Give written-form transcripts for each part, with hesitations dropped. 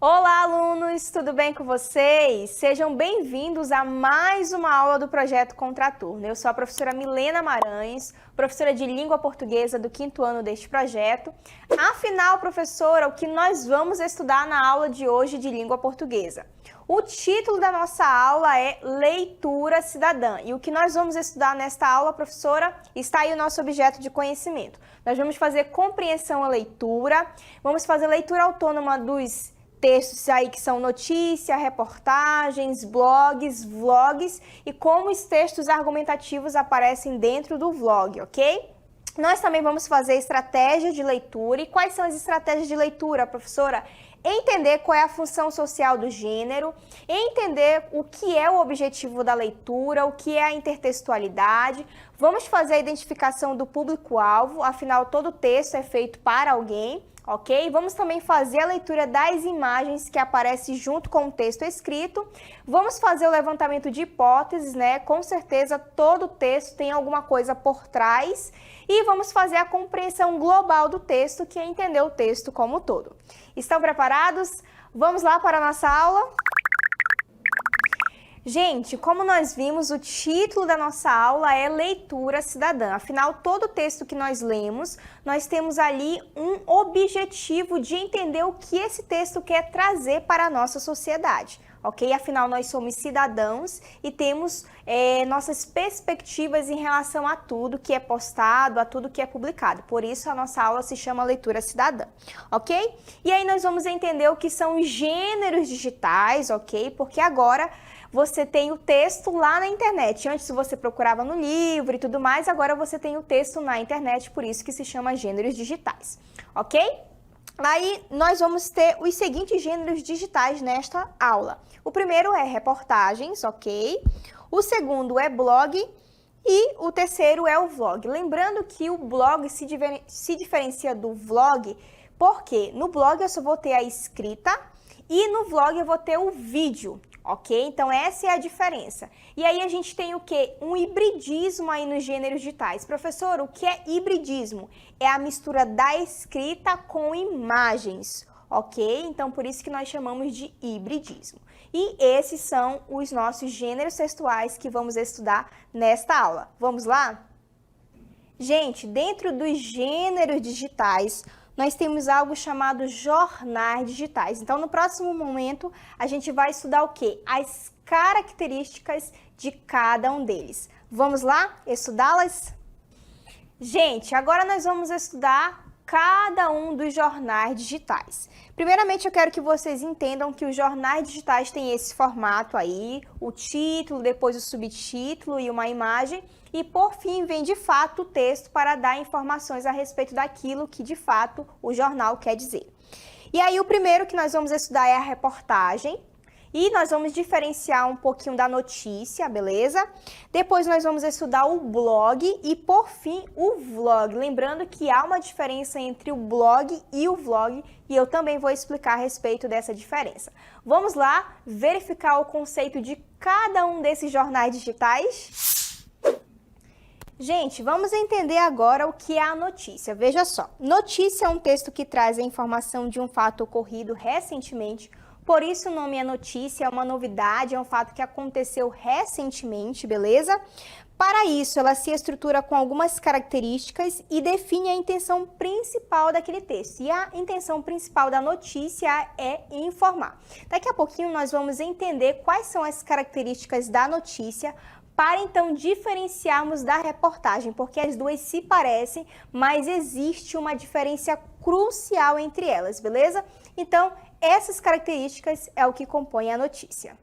Olá, alunos! Tudo bem com vocês? Sejam bem-vindos a mais uma aula do Projeto Contraturno. Eu sou a professora Milena Maranhos, professora de Língua Portuguesa do 5º ano deste projeto. Afinal, professora, o que nós vamos estudar na aula de hoje de Língua Portuguesa? O título da nossa aula é Leitura Cidadã. E o que nós vamos estudar nesta aula, professora, está aí o nosso objeto de conhecimento. Nós vamos fazer compreensão à leitura, vamos fazer leitura autônoma dos textos aí que são notícia, reportagens, blogs, vlogs e como os textos argumentativos aparecem dentro do vlog, ok? Nós também vamos fazer estratégias de leitura. E quais são as estratégias de leitura, professora? Entender qual é a função social do gênero, entender o que é o objetivo da leitura, o que é a intertextualidade. Vamos fazer a identificação do público-alvo, afinal todo texto é feito para alguém. Ok? Vamos também fazer a leitura das imagens que aparecem junto com o texto escrito. Vamos fazer o levantamento de hipóteses, né? Com certeza todo texto tem alguma coisa por trás. E vamos fazer a compreensão global do texto, que é entender o texto como um todo. Estão preparados? Vamos lá para a nossa aula? Gente, como nós vimos, o título da nossa aula é Leitura Cidadã. Afinal, todo texto que nós lemos, nós temos ali um objetivo de entender o que esse texto quer trazer para a nossa sociedade, ok? Afinal, nós somos cidadãos e temos nossas perspectivas em relação a tudo que é postado, a tudo que é publicado. Por isso, a nossa aula se chama Leitura Cidadã, ok? E aí nós vamos entender o que são os gêneros digitais, ok? Porque agora você tem o texto lá na internet. Antes você procurava no livro e tudo mais, agora você tem o texto na internet, por isso que se chama gêneros digitais, ok? Aí nós vamos ter os seguintes gêneros digitais nesta aula. O primeiro é reportagens, ok? O segundo é blog e o terceiro é o vlog. Lembrando que o blog se diferencia do vlog, porque no blog eu só vou ter a escrita e no vlog eu vou ter o vídeo. Ok? Então, essa é a diferença. E aí, a gente tem o quê? Um hibridismo aí nos gêneros digitais. Professor, o que é hibridismo? É a mistura da escrita com imagens, ok? Então, por isso que nós chamamos de hibridismo. E esses são os nossos gêneros textuais que vamos estudar nesta aula. Vamos lá? Gente, dentro dos gêneros digitais, nós temos algo chamado jornais digitais. Então, no próximo momento, a gente vai estudar o quê? As características de cada um deles. Vamos lá estudá-las? Gente, agora nós vamos estudar cada um dos jornais digitais. Primeiramente, eu quero que vocês entendam que os jornais digitais têm esse formato aí, o título, depois o subtítulo e uma imagem, e por fim vem de fato o texto para dar informações a respeito daquilo que de fato o jornal quer dizer. E aí o primeiro que nós vamos estudar é a reportagem. E nós vamos diferenciar um pouquinho da notícia, beleza? Depois nós vamos estudar o blog e, por fim, o vlog. Lembrando que há uma diferença entre o blog e o vlog e eu também vou explicar a respeito dessa diferença. Vamos lá verificar o conceito de cada um desses jornais digitais? Gente, vamos entender agora o que é a notícia. Veja só, notícia é um texto que traz a informação de um fato ocorrido recentemente. Por isso o nome é notícia, é uma novidade, é um fato que aconteceu recentemente, beleza? Para isso, ela se estrutura com algumas características e define a intenção principal daquele texto. E a intenção principal da notícia é informar. Daqui a pouquinho nós vamos entender quais são as características da notícia para então diferenciarmos da reportagem, porque as duas se parecem, mas existe uma diferença crucial entre elas, beleza? Então, essas características é o que compõe a notícia.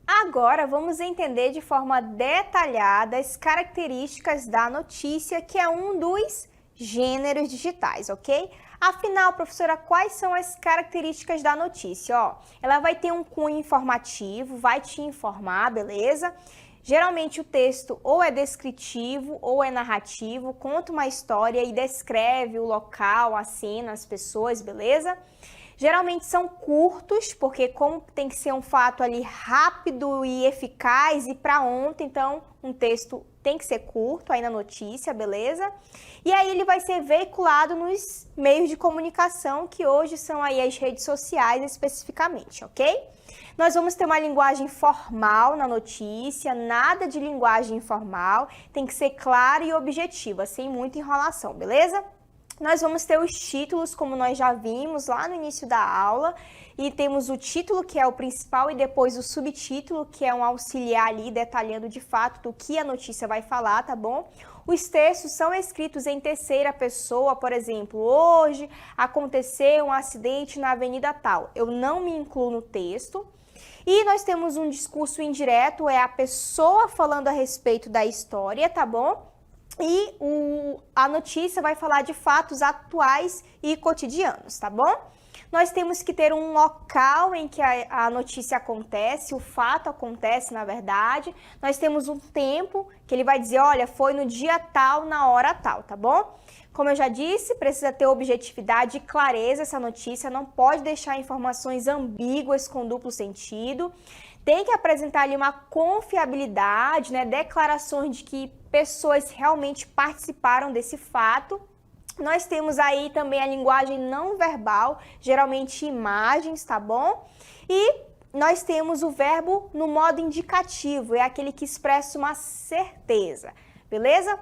Agora, vamos entender de forma detalhada as características da notícia, que é um dos gêneros digitais, ok? Afinal, professora, quais são as características da notícia? Ó, ela vai ter um cunho informativo, vai te informar, beleza? Geralmente o texto ou é descritivo ou é narrativo, conta uma história e descreve o local, a cena, as pessoas, beleza? Geralmente são curtos, porque como tem que ser um fato ali rápido e eficaz e para ontem, então um texto tem que ser curto aí na notícia, beleza? E aí ele vai ser veiculado nos meios de comunicação, que hoje são aí as redes sociais especificamente, ok? Nós vamos ter uma linguagem formal na notícia, nada de linguagem informal, tem que ser clara e objetiva, sem muita enrolação, beleza? Nós vamos ter os títulos, como nós já vimos lá no início da aula, e temos o título, que é o principal, e depois o subtítulo, que é um auxiliar ali, detalhando de fato do que a notícia vai falar, tá bom? Os textos são escritos em terceira pessoa, por exemplo, hoje aconteceu um acidente na avenida tal. Eu não me incluo no texto. E nós temos um discurso indireto, é a pessoa falando a respeito da história, tá bom? E a notícia vai falar de fatos atuais e cotidianos, tá bom? Nós temos que ter um local em que a notícia acontece, o fato acontece, na verdade. Nós temos um tempo que ele vai dizer, olha, foi no dia tal, na hora tal, tá bom? Como eu já disse, precisa ter objetividade e clareza essa notícia, não pode deixar informações ambíguas com duplo sentido. Tem que apresentar ali uma confiabilidade, né? Declarações de que pessoas realmente participaram desse fato. Nós temos aí também a linguagem não verbal, geralmente imagens, tá bom? E nós temos o verbo no modo indicativo, é aquele que expressa uma certeza, beleza?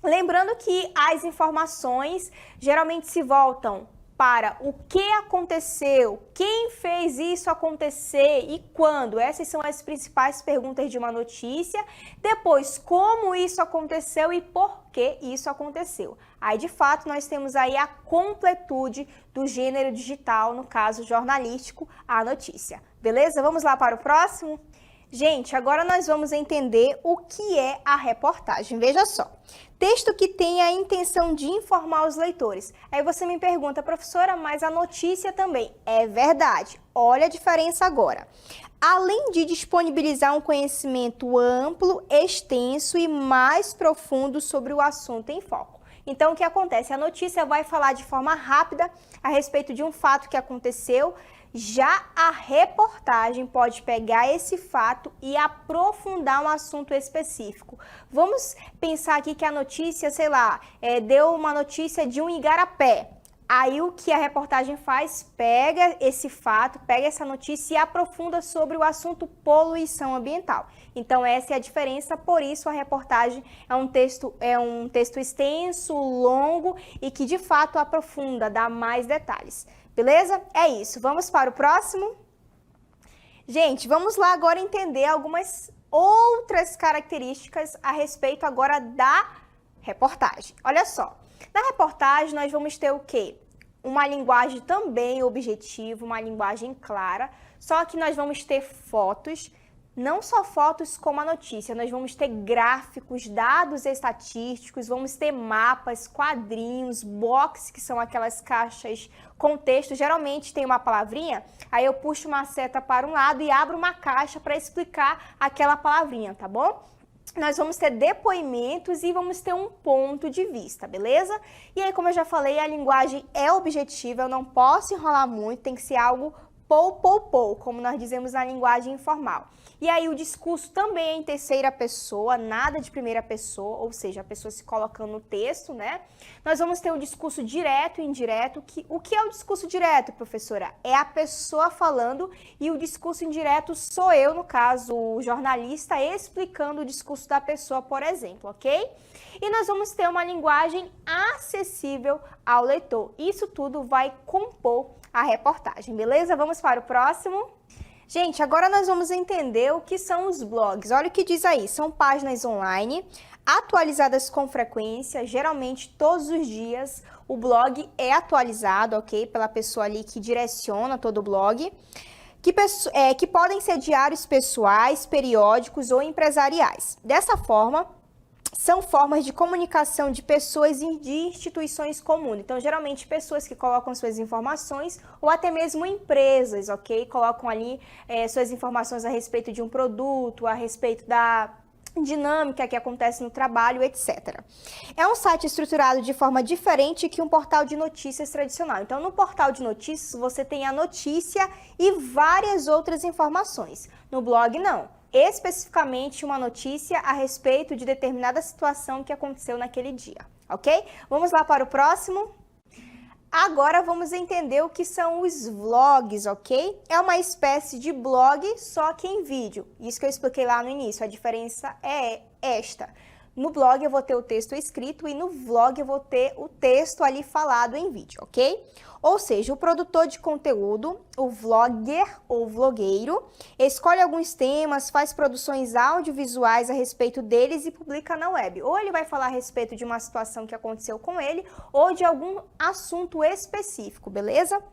Lembrando que as informações geralmente se voltam para o que aconteceu, quem fez isso acontecer e quando. Essas são as principais perguntas de uma notícia. Depois, como isso aconteceu e por que isso aconteceu. Aí, de fato, nós temos aí a completude do gênero digital, no caso jornalístico, a notícia. Beleza? Vamos lá para o próximo? Gente, agora nós vamos entender o que é a reportagem. Veja só, texto que tem a intenção de informar os leitores. Aí você me pergunta, professora, mas a notícia também. É verdade, olha a diferença agora. Além de disponibilizar um conhecimento amplo, extenso e mais profundo sobre o assunto em foco. Então, o que acontece? A notícia vai falar de forma rápida a respeito de um fato que aconteceu. Já a reportagem pode pegar esse fato e aprofundar um assunto específico. Vamos pensar aqui que a notícia, sei lá, deu uma notícia de um igarapé. Aí o que a reportagem faz? Pega esse fato, pega essa notícia e aprofunda sobre o assunto poluição ambiental. Então essa é a diferença, por isso a reportagem é um texto extenso, longo e que de fato aprofunda, dá mais detalhes. Beleza? É isso. Vamos para o próximo? Gente, vamos lá agora entender algumas outras características a respeito agora da reportagem. Olha só, na reportagem nós vamos ter o quê? Uma linguagem também objetiva, uma linguagem clara, só que nós vamos ter fotos, não só fotos como a notícia, nós vamos ter gráficos, dados estatísticos, vamos ter mapas, quadrinhos, box, que são aquelas caixas com texto. Geralmente tem uma palavrinha, aí eu puxo uma seta para um lado e abro uma caixa para explicar aquela palavrinha, tá bom? Nós vamos ter depoimentos e vamos ter um ponto de vista, beleza? E aí, como eu já falei, a linguagem é objetiva, eu não posso enrolar muito, tem que ser algo pou, como nós dizemos na linguagem informal. E aí o discurso também é em terceira pessoa, nada de primeira pessoa, ou seja, a pessoa se colocando no texto, né? Nós vamos ter o discurso direto e indireto. O que é o discurso direto, professora? É a pessoa falando e o discurso indireto sou eu, no caso, o jornalista, explicando o discurso da pessoa, por exemplo, ok? E nós vamos ter uma linguagem acessível ao leitor. Isso tudo vai compor a reportagem, beleza? Vamos para o próximo. Gente, agora nós vamos entender o que são os blogs. Olha o que diz aí, são páginas online atualizadas com frequência, geralmente todos os dias o blog é atualizado, ok? Pela pessoa ali que direciona todo o blog, que podem ser diários pessoais, periódicos ou empresariais. Dessa forma, são formas de comunicação de pessoas e de instituições comuns. Então, geralmente, pessoas que colocam suas informações ou até mesmo empresas, ok? Colocam ali suas informações a respeito de um produto, a respeito dinâmica que acontece no trabalho, etc. É um site estruturado de forma diferente que um portal de notícias tradicional. Então, no portal de notícias, você tem a notícia e várias outras informações. No blog, não. Especificamente uma notícia a respeito de determinada situação que aconteceu naquele dia, ok? Vamos lá para o próximo? Agora vamos entender o que são os vlogs, ok? É uma espécie de blog, só que em vídeo. Isso que eu expliquei lá no início, a diferença é esta. No blog eu vou ter o texto escrito e no vlog eu vou ter o texto ali falado em vídeo, ok? Ou seja, o produtor de conteúdo, o vlogger ou vlogueiro, escolhe alguns temas, faz produções audiovisuais a respeito deles e publica na web. Ou ele vai falar a respeito de uma situação que aconteceu com ele ou de algum assunto específico, beleza?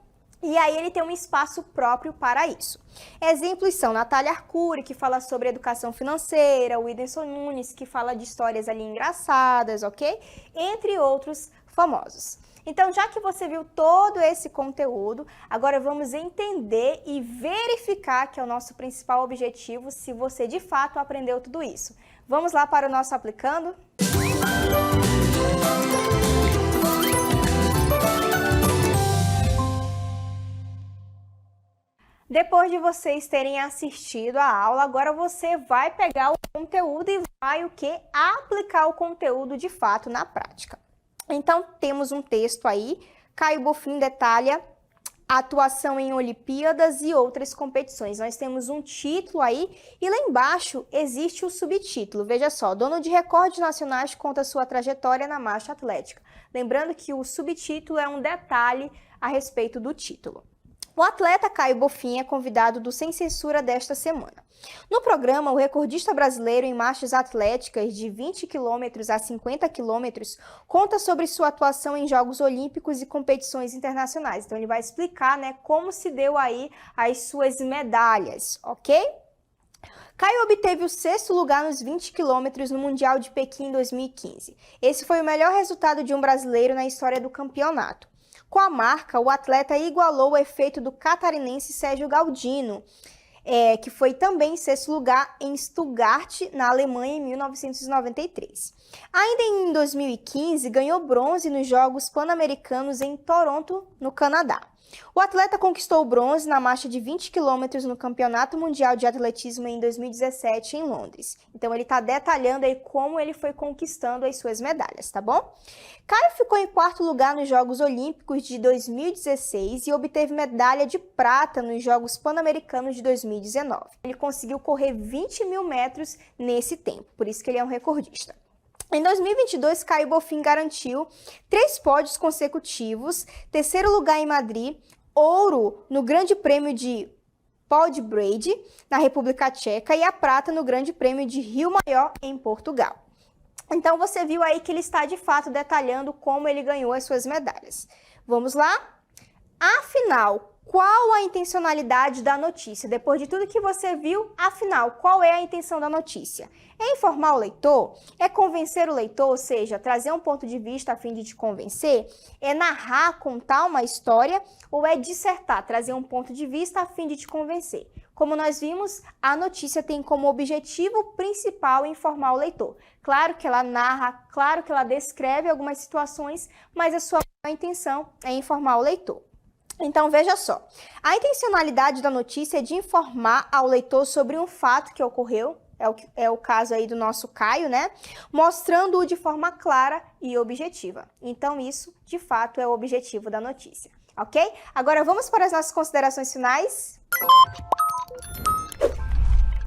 E aí ele tem um espaço próprio para isso. Exemplos são Natália Arcuri, que fala sobre educação financeira, o Whindersson Nunes, que fala de histórias ali engraçadas, ok? Entre outros famosos. Então, já que você viu todo esse conteúdo, agora vamos entender e verificar, que é o nosso principal objetivo, se você de fato aprendeu tudo isso. Vamos lá para o nosso aplicando? Depois de vocês terem assistido a aula, agora você vai pegar o conteúdo e vai o quê? Aplicar o conteúdo de fato na prática. Então, temos um texto aí, Caio Bonfim detalha a atuação em Olimpíadas e outras competições. Nós temos um título aí e lá embaixo existe o subtítulo. Veja só, dono de recordes nacionais conta sua trajetória na marcha atlética. Lembrando que o subtítulo é um detalhe a respeito do título. O atleta Caio Bonfim é convidado do Sem Censura desta semana. No programa, o recordista brasileiro em marchas atléticas de 20 km a 50 km conta sobre sua atuação em Jogos Olímpicos e competições internacionais. Então, ele vai explicar, né, como se deu aí as suas medalhas, ok? Caio obteve o 6º lugar nos 20 km no Mundial de Pequim em 2015. Esse foi o melhor resultado de um brasileiro na história do campeonato. Com a marca, o atleta igualou o efeito do catarinense Sérgio Galdino, que foi também 6º lugar em Stuttgart, na Alemanha, em 1993. Ainda em 2015, ganhou bronze nos Jogos Pan-Americanos em Toronto, no Canadá. O atleta conquistou o bronze na marcha de 20 km no Campeonato Mundial de Atletismo em 2017 em Londres. Então ele está detalhando aí como ele foi conquistando as suas medalhas, tá bom? Caio ficou em 4º lugar nos Jogos Olímpicos de 2016 e obteve medalha de prata nos Jogos Pan-Americanos de 2019. Ele conseguiu correr 20 mil metros nesse tempo, por isso que ele é um recordista. Em 2022, Caio Bonfim garantiu 3 pódios consecutivos, 3º lugar em Madrid, ouro no Grande Prêmio de Podbrade, na República Tcheca, e a prata no Grande Prêmio de Rio Maior, em Portugal. Então, você viu aí que ele está, de fato, detalhando como ele ganhou as suas medalhas. Vamos lá? Afinal, qual a intencionalidade da notícia? Depois de tudo que você viu, afinal, qual é a intenção da notícia? É informar o leitor? É convencer o leitor, ou seja, trazer um ponto de vista a fim de te convencer? É narrar, contar uma história? Ou é dissertar, trazer um ponto de vista a fim de te convencer? Como nós vimos, a notícia tem como objetivo principal informar o leitor. Claro que ela narra, claro que ela descreve algumas situações, mas a sua intenção é informar o leitor. Então, veja só, a intencionalidade da notícia é de informar ao leitor sobre um fato que ocorreu, é o caso aí do nosso Caio, né? Mostrando-o de forma clara e objetiva. Então, isso, de fato, é o objetivo da notícia, ok? Agora, vamos para as nossas considerações finais?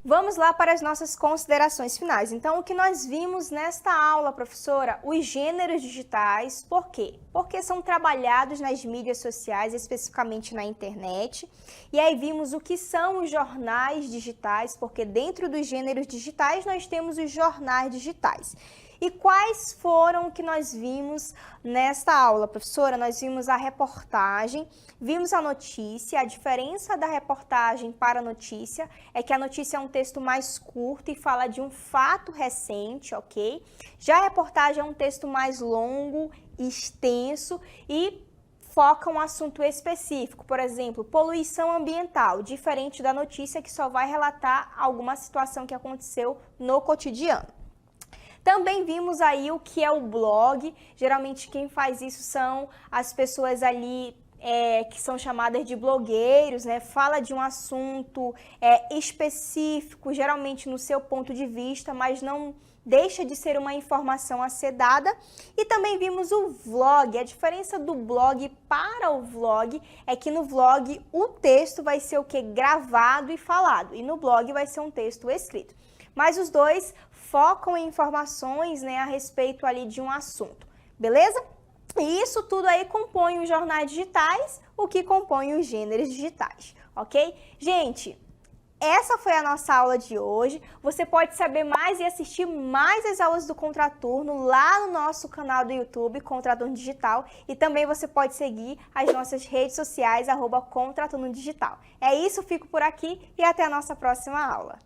Vamos lá para as nossas considerações finais. Então, o que nós vimos nesta aula, professora? Os gêneros digitais. Por quê? Porque são trabalhados nas mídias sociais, especificamente na internet. E aí vimos o que são os jornais digitais, porque dentro dos gêneros digitais nós temos os jornais digitais. E quais foram que nós vimos nesta aula, professora? Nós vimos a reportagem, vimos a notícia. A diferença da reportagem para a notícia é que a notícia é um texto mais curto e fala de um fato recente, ok? Já a reportagem é um texto mais longo, extenso e foca um assunto específico, por exemplo, poluição ambiental, diferente da notícia que só vai relatar alguma situação que aconteceu no cotidiano. Também vimos aí o que é o blog. Geralmente quem faz isso são as pessoas ali que são chamadas de blogueiros, né? Fala de um assunto específico, geralmente no seu ponto de vista, mas não deixa de ser uma informação a ser dada. E também vimos o vlog. A diferença do blog para o vlog é que no vlog o texto vai ser o que? Gravado e falado, e no blog vai ser um texto escrito. Mas os dois focam em informações, né, a respeito ali de um assunto, beleza? E isso tudo aí compõe os jornais digitais, o que compõe os gêneros digitais, ok? Gente, essa foi a nossa aula de hoje. Você pode saber mais e assistir mais as aulas do Contraturno lá no nosso canal do YouTube, Contraturno Digital. E também você pode seguir as nossas redes sociais, @Contraturno Digital. É isso, fico por aqui e até a nossa próxima aula.